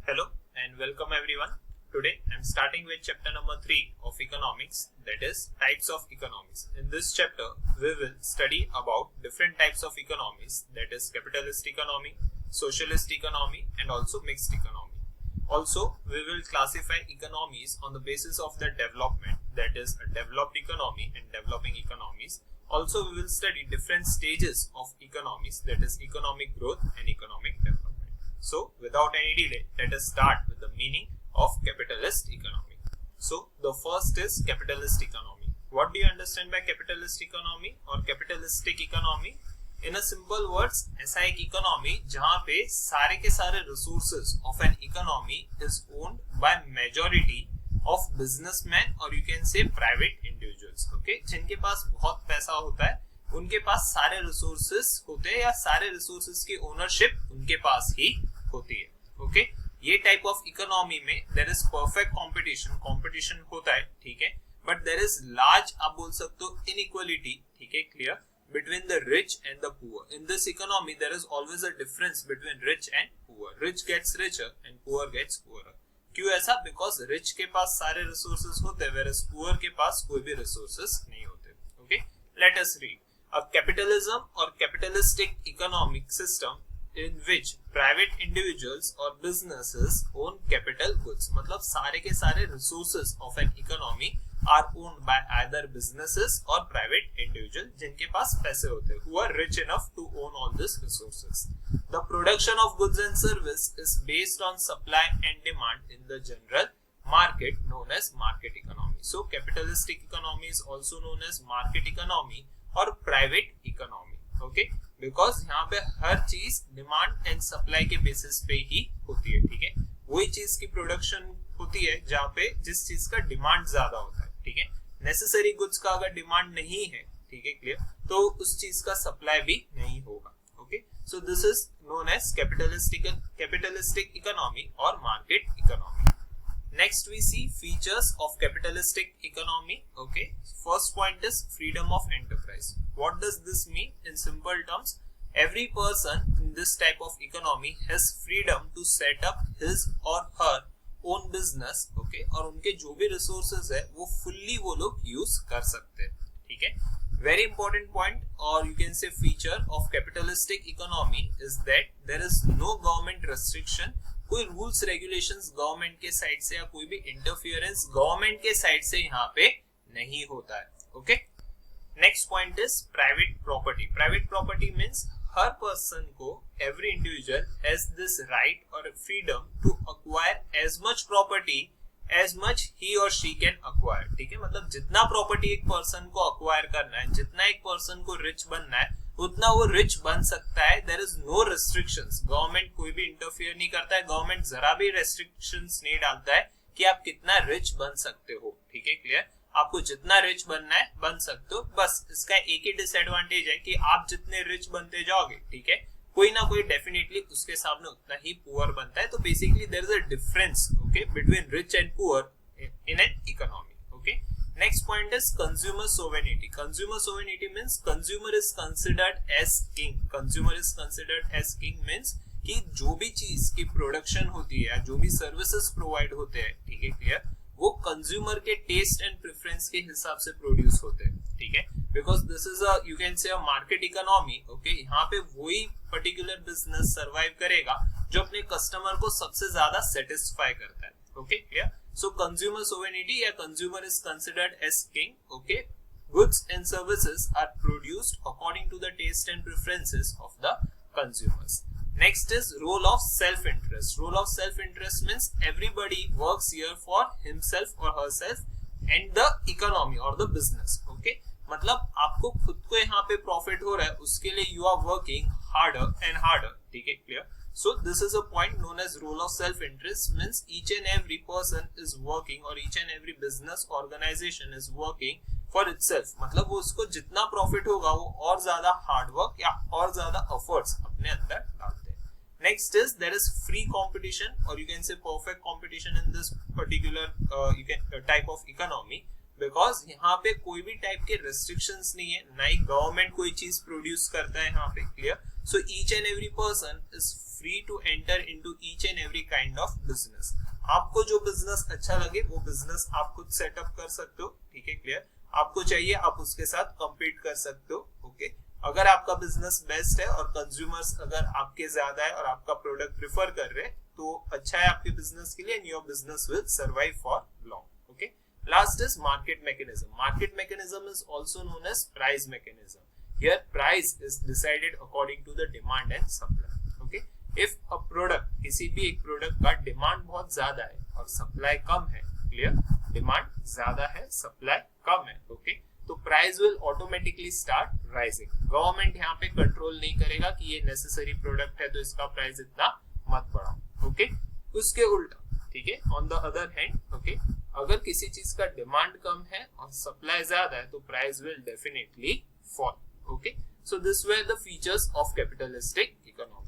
Hello and welcome everyone. Today I am starting with chapter number 3 of economics, that is types of economies. In this chapter we will study about different types of economies, that is capitalist economy, socialist economy and also mixed economy. Also we will classify economies on the basis of their development, that is a developed economy and developing economies. Also we will study different stages of economies, that is economic growth and economic development. So, without any delay, let us start with the meaning of capitalist economy. So, the first is capitalist economy. What do you understand by capitalist economy or capitalistic economy? In a simple words, ऐसा एक economy जहाँ पे सारे के सारे resources of an economy is owned by majority of businessmen or you can say private individuals. Okay, जिनके पास बहुत पैसा होता है, उनके पास सारे रिसोर्सेस होते हैं या सारे रिसोर्सेस की ओनरशिप उनके पास ही होती है. ओके, ये टाइप ऑफ इकोनॉमी में देयर इज परफेक्ट कंपटीशन होता है, ठीक है, बट देयर इज लार्ज, आप बोल सकते हो, इनइक्वालिटी, ठीक है, clear, between the rich and the poor. In this economy there is always a difference between rich and poor. Rich gets richer and poor gets poorer. क्यों ऐसा? Because rich के पास सारे रिसोर्सेस होते हैं, वेयर एज पुअर के पास कोई भी resources नहीं होते. Okay, let us read. A capitalism or capitalistic economic system in which private individuals or businesses own capital goods. मतलब सारे के सारे resources of an economy are owned by either businesses or private individuals जिनके पास पैसे होते हैं, who are rich enough to own all these resources. The production of goods and service is based on supply and demand in the general market known as market economy. So capitalistic economy is also known as market economy और private economy. Okay, because यहाँ पे हर चीज demand and supply के basis पे ही होती है, ठीक है. वही चीज की प्रोडक्शन होती है जहाँ पे जिस चीज का डिमांड ज्यादा होता है, ठीक है. नेसेसरी गुड्स का अगर डिमांड नहीं है, ठीक है, क्लियर, तो उस चीज का सप्लाई भी नहीं होगा. Okay, so this is known as capitalistic economy और market economy. Next we see features of capitalistic economy. Okay, first point is freedom of enterprise. What does this mean? In simple terms, every person in this type of economy has freedom to set up his or her own business. Okay, और उनके जो भी resources है वो fully वो लोग use कर सकते हैं, ठीक है. Very important point or you can say feature of capitalistic economy is that there is no government restriction. कोई रूल्स रेगुलेशंस गवर्नमेंट के साइड से या कोई भी इंटरफियरेंस गवर्नमेंट के साइड से यहाँ पे नहीं होता है. Okay, next point is private property. Private property means हर पर्सन को, every individual has this right और freedom to acquire as much property as much he और शी कैन अक्वायर, ठीक है. मतलब जितना प्रॉपर्टी एक पर्सन को अक्वायर करना है, जितना एक पर्सन को रिच बनना है, उतना वो रिच बन सकता है. There is no restrictions. Government कोई भी इंटरफियर नहीं करता है. गवर्नमेंट जरा भी रेस्ट्रिक्शंस नहीं डालता है कि आप कितना रिच बन सकते हो, ठीक है, क्लियर. आपको जितना रिच बनना है बन सकते हो. बस इसका एक ही डिसएडवांटेज है कि आप जितने रिच बनते जाओगे, ठीक है, कोई ना कोई डेफिनेटली उसके सामने उतना ही पुअर बनता है. तो basically there is a difference, okay, between rich and poor in an economy. Okay, next point is consumer sovereignty. Consumer sovereignty means consumer is considered as king. Consumer is considered as king means कि जो भी चीज की production होती है, जो भी services provide होते हैं, ठीक है, क्लियर, वो कंज्यूमर के टेस्ट एंड प्रेफरेंस के हिसाब से प्रोड्यूस होते हैं, ठीक है. Because this is a, you can say, a market economy. Okay, यहाँ पे वही पर्टिकुलर बिजनेस सर्वाइव करेगा जो अपने कस्टमर को सबसे ज्यादा सेटिस्फाई करता है. Okay, clear. So consumer sovereignty या consumer is considered as king. Okay, goods and services are produced according to the taste and preferences of the consumers. Next is role of self-interest. Role of self-interest means everybody works here for himself or herself and the economy or the business. Okay, मतलब आपको खुद को यहाँ पे profit हो रहा है, उसके लिए you are working harder and harder, ठीक है, clear. So this is a point known as role of self-interest, means each and every person is working or each and every business organization is working for itself. मतलब वो उसको जितना profit होगा वो और ज्यादा हार्ड वर्क या और ज्यादा एफर्ट्स अपने अंदर डालते हैं. Next is there is free competition or you can say perfect competition in this particular type of economy, because यहाँ पे कोई भी टाइप के रेस्ट्रिक्शंस नहीं है, ना ही गवर्नमेंट कोई चीज प्रोड्यूस करता है यहाँ पे, clear. So each and every person is free to enter into each and every kind of business. आपको जो बिजनेस अच्छा लगे वो बिजनेस आप खुद सेटअप कर सकते हो, ठीक है, क्लियर. आपको चाहिए आप उसके साथ कम्पीट कर सकते हो, ओके. अगर आपका बिजनेस बेस्ट है और कंज्यूमर्स अगर आपके ज्यादा है और आपका प्रोडक्ट प्रिफर कर रहे हैं तो अच्छा है आपके बिजनेस के लिए, and your business will survive for long, okay. Last is market mechanism. Market mechanism is also known as price mechanism. Here price is decided according to the demand and supply. Okay. If a product, किसी भी एक product का demand बहुत ज्यादा है और supply कम है, clear, demand ज्यादा है सप्लाई कम है, ओके, तो price will automatically start rising. Government यहाँ पे कंट्रोल नहीं करेगा कि ये नेसेसरी प्रोडक्ट है तो इसका प्राइस इतना मत बढ़ाओ, ओके. उसके उल्टा, ठीक है, on the other hand, okay, अगर किसी चीज का डिमांड कम है और सप्लाई ज्यादा है तो price will definitely fall, okay. So this were the features of capitalistic economy.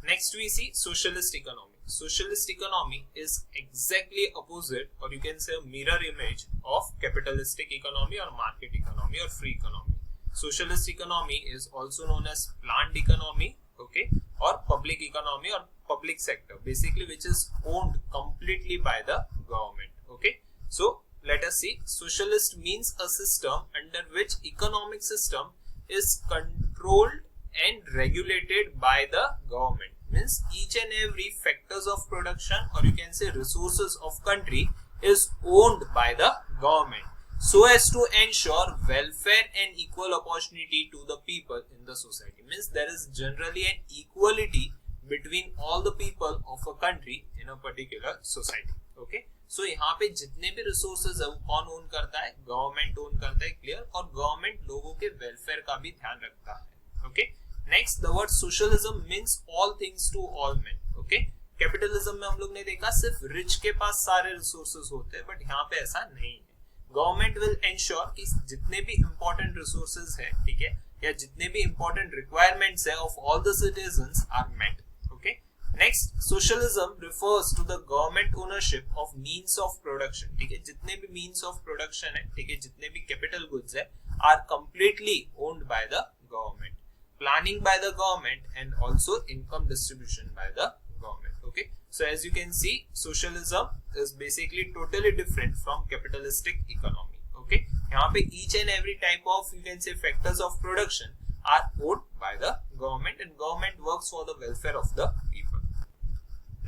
Next we see socialist economy. Socialist economy is exactly opposite, or you can say a mirror image of capitalistic economy or market economy or free economy. Socialist economy is also known as planned economy, okay, or public economy or public sector, basically which is owned completely by the government, okay. So let us see. Socialist means a system under which economic system is controlled and regulated by the government. Means each and every factors of production, or you can say resources of country, is owned by the government so as to ensure welfare and equal opportunity to the people in the society. Means there is generally an equality between all the people of a country in a particular society, okay. So यहाँ पे जितने भी resources है वो कौन own करता है? Government own करता है, clear. और government लोगों के welfare का भी ध्यान रखता है, okay. Next, the word socialism means all things to all men, okay. Capitalism में हम लोग ने देखा सिर्फ rich के पास सारे resources होते हैं, but यहाँ पे ऐसा नहीं है. Government will ensure कि जितने भी important resources है, ठीक है, या जितने भी important requirements है of all the citizens are met, okay. Next, socialism refers to the government ownership of means of production, ठीक है, जितने भी means of production है, ठीक है, जितने भी capital goods है are completely owned by the government. Planning by the government and also income distribution by the government, okay. So as you can see, socialism is basically totally different from capitalistic economy, okay. यहाँ पे each and every type of, you can say, factors of production are owned by the government and government works for the welfare of the people.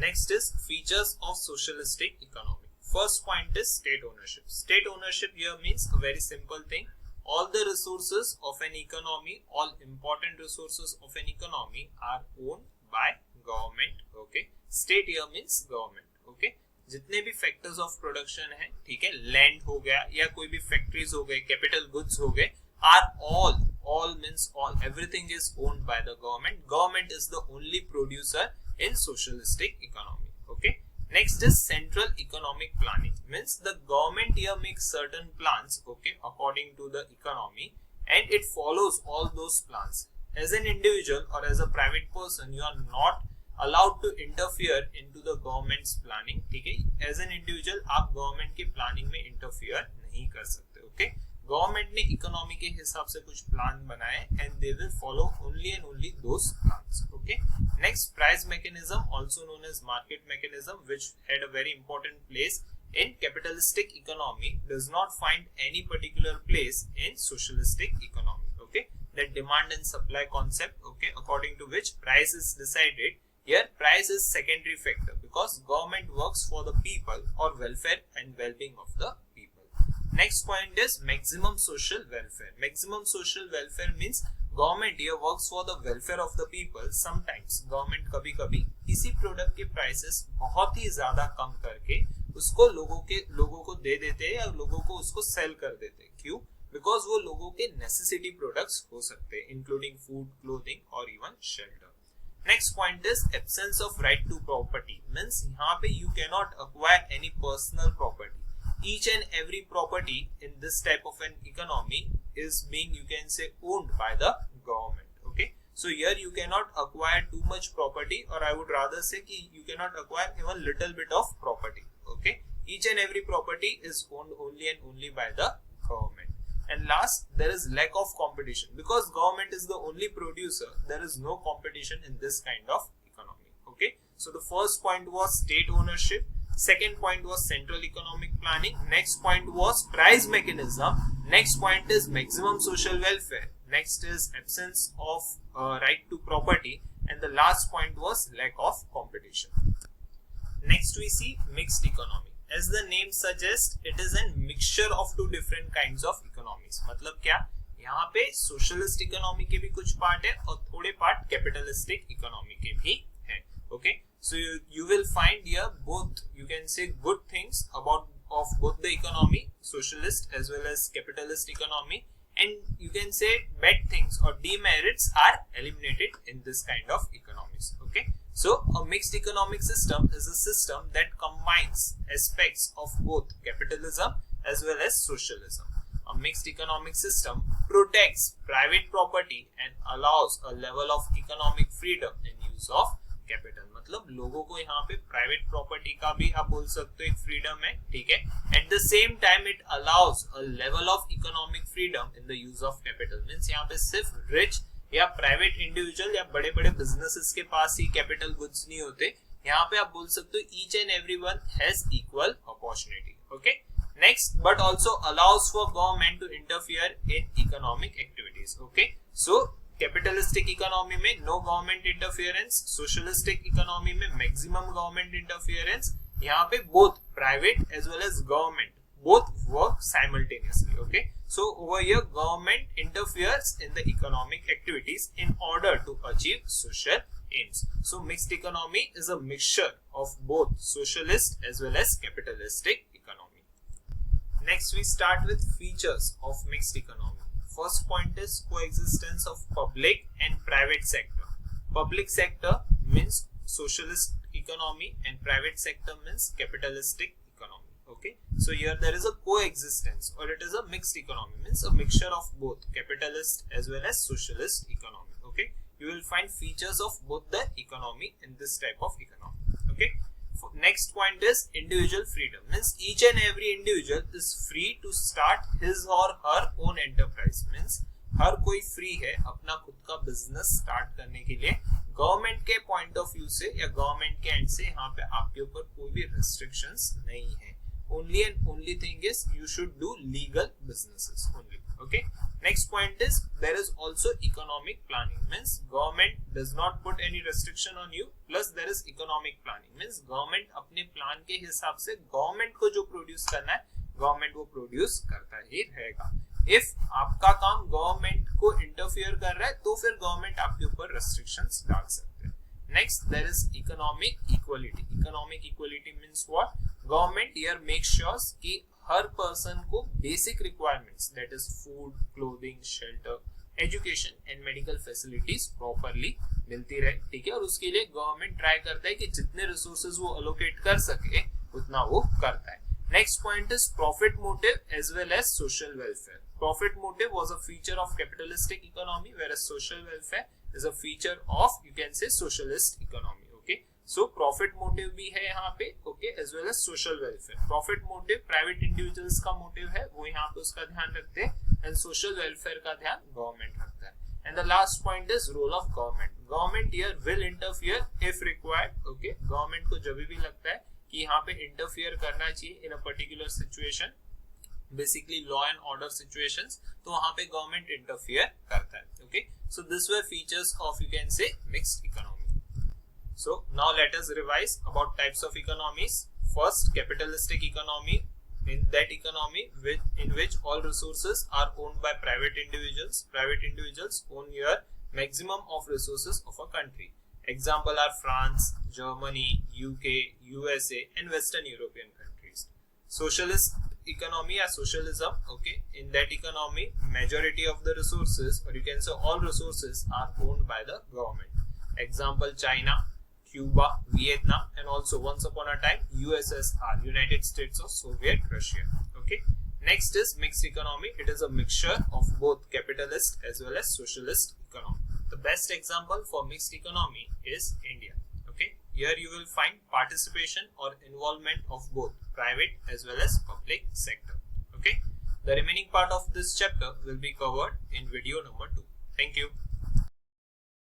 Next is features of socialistic economy. First point is state ownership. State ownership here means a very simple thing. All the resources of an economy, all important resources of an economy are owned by government, okay. State here means government, okay. जितने भी factors of production है, ठीक है, land हो गया या कोई भी factories हो गए, capital goods हो गए, are all means all, everything is owned by the government. Government is the only producer in socialistic economy, okay. Next is central economic planning. Means the government here makes certain plans, okay, according to the economy, and it follows all those plans. As an individual or as a private person, you are not allowed to interfere into the government's planning, ठीक है. As an individual आप government की planning में interfere नहीं कर सकते, okay. Government ने economy के हिसाब से कुछ plan बनाए and they will follow only and only those plans, okay. Next, price mechanism, also known as market mechanism, which had a very important place in capitalistic economy, does not find any particular place in socialistic economy, okay. That demand and supply concept, okay, according to which price is decided. Here price is secondary factor because government works for the people or welfare and well-being of the people. Next point is maximum social welfare. Maximum social welfare means government here works for the welfare of the people. Sometimes government कभी-कभी किसी product के prices बहुत ही ज्यादा कम करके उसको लोगों को दे देते हैं या लोगों को उसको सेल कर देते हैं. क्यों? बिकॉज वो लोगों के नेसेसिटी प्रोडक्ट्स हो सकते हैं, इंक्लूडिंग फूड, क्लोथिंग और even shelter. Next point is absence of right to property. Means यहाँ पे you cannot acquire any personal property. Each and every property in this type of an economy is being, you can say, owned by the government, okay. So here you cannot acquire too much property, or I would rather say कि you cannot acquire even little bit of property, okay. each and every property is owned only and only by the government. And last, there is lack of competition. Because government is the only producer, there is no competition in this kind of economy. Okay, so the first point was state ownership. Second point was central economic planning. Next point was price mechanism. Next point is maximum social welfare. Next is absence of right to property. And the last point was lack of competition. Next we see mixed economy. As the name suggests, it is a mixture of two different kinds of economies. मतलब क्या? यहाँ पे socialist economy के भी कुछ part है और थोड़े part capitalistic economy के भी हैं. Okay, so you will find here both, you can say, good things about of both the economy, socialist as well as capitalist economy, and you can say bad things or demerits are eliminated in this kind of economies. Okay. So, a mixed economic system is a system that combines aspects of both capitalism as well as socialism. A mixed economic system protects private property and allows a level of economic freedom in use of capital. मतलब लोगों को यहाँ पे private property का भी आप बोल सकते हो एक freedom है, ठीक है? At the same time, it allows a level of economic freedom in the use of capital. Means यहाँ पे सिर्फ rich या प्राइवेट इंडिविजुअल या बड़े बड़े बिजनेसेस के पास ही कैपिटल गुड्स नहीं होते. यहाँ पे आप बोल सकते हो each and everyone has equal opportunity. Okay, next, but also allows for government to interfere in economic activities. Okay, so capitalistic economy में no government interference, socialistic economy में मैक्सिमम गवर्नमेंट इंटरफियरेंस. यहाँ पे both private as well as government both work simultaneously. Okay, so over here government interferes in the economic activities in order to achieve social aims. So mixed economy is a mixture of both socialist as well as capitalistic economy. Next we start with features of mixed economy. First point is coexistence of public and private sector. Public sector means socialist economy and private sector means capitalistic economy. Okay, so here there is a coexistence or it is a mixed economy, means a mixture of both capitalist as well as socialist economy. Okay, you will find features of both the economy in this type of economy. Okay, next point is individual freedom, means each and every individual is free to start his or her own enterprise. means हर कोई free है अपना खुद का business start करने के लिए. Government के point of view से या गवर्नमेंट के एंड से यहाँ पे आपके ऊपर कोई भी रिस्ट्रिक्शंस नहीं है. Only and only thing is you should do legal businesses only. Okay, next point is there is also economic planning, means government does not put any restriction on you, plus there is economic planning, means government अपने plan के हिसाब से government को जो produce करना है government वो produce करता ही रहेगा. इफ आपका काम गवर्नमेंट को इंटरफियर कर रहा है तो फिर गवर्नमेंट आपके ऊपर रेस्ट्रिक्शंस डाल सकते हैं. Next, there is economic equality. Economic equality means what? Government here makes sure कि हर person को basic requirements, that is food, clothing, shelter, education and medical facilities properly मिलती रहे. ठीक है, और उसके लिए गवर्नमेंट ट्राई करता है कि जितने रिसोर्सेज वो अलोकेट कर सके उतना वो करता है. Next point is profit motive as well as social welfare. Profit motive was a feature of capitalistic economy, whereas social welfare is a feature of, you can say, socialist economy. Okay, so profit motive भी है यहाँ पे. Okay, as well as social welfare. Profit motive private individuals का motive है, वो यहाँ पे उसका ध्यान रखते हैं, and social welfare का ध्यान government रखता है. And the last point is role of government. Government here will interfere if required. Okay, government को जब भी लगता है कि यहाँ पे interfere करना चाहिए in a particular situation, basically law and order situations, तो वहाँ पे government interfere करता है. Okay, so this were features of, you can say, mixed economy. So now let us revise about types of economies. First, capitalistic economy. In that economy in which all resources are owned by private individuals. Private individuals own here maximum of resources of a country. Example are France, Germany, UK, USA and Western European countries. Socialist economy or socialism. Okay, in that economy majority of the resources, or you can say all resources, are owned by the government. Example, China, Cuba, Vietnam and also once upon a time USSR, United States of Soviet Russia. Okay, next is mixed economy. It is a mixture of both capitalist as well as socialist economy. The best example for mixed economy is India. Okay, Here you will find participation or involvement of both private as well as public sector. Okay. The remaining part of this chapter will be covered in video number 2. Thank you.